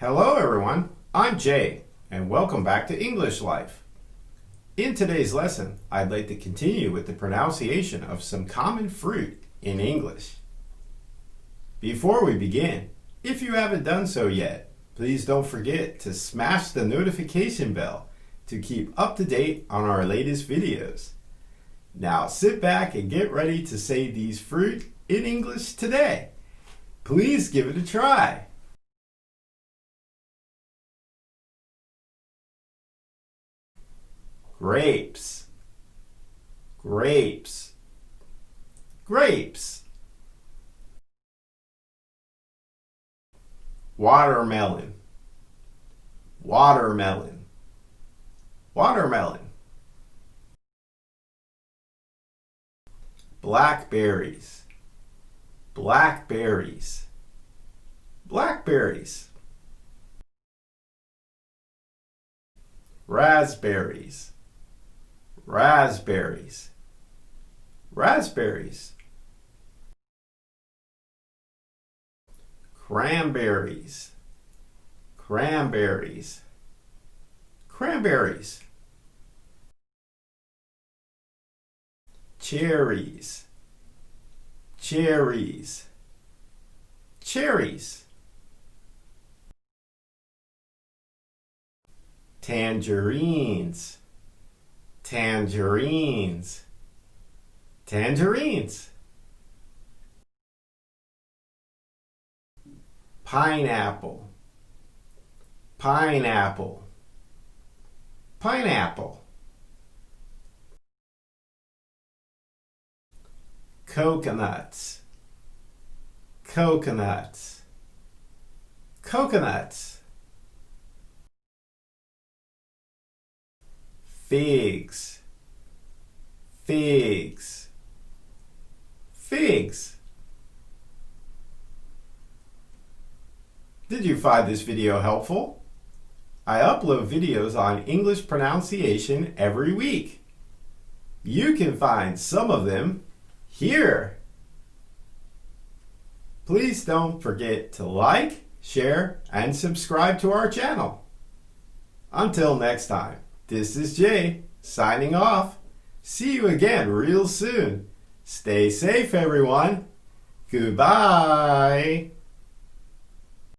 Hello everyone, I'm Jay, and welcome back to English Life. In today's lesson, I'd like to continue with the pronunciation of some common fruit in English. Before we begin, if you haven't done so yet, please don't forget to smash the notification bell to keep up to date on our latest videos. Now sit back and get ready to say these fruit in English today. Please give it a try. Grapes, grapes, grapes. Watermelon, watermelon, watermelon. Blackberries, blackberries, blackberries. Raspberries, raspberries, raspberries. Cranberries, cranberries, cranberries. Cherries, cherries, cherries. Tangerines, tangerines, tangerines. Pineapple, pineapple, pineapple. Coconuts, coconuts, coconuts. Figs, figs, figs. Did you find this video helpful? I upload videos on English pronunciation every week. You can find some of them here. Please don't forget to like, share, and subscribe to our channel. Until next time, this is Jay signing off. See you again real soon. Stay safe, everyone. Goodbye.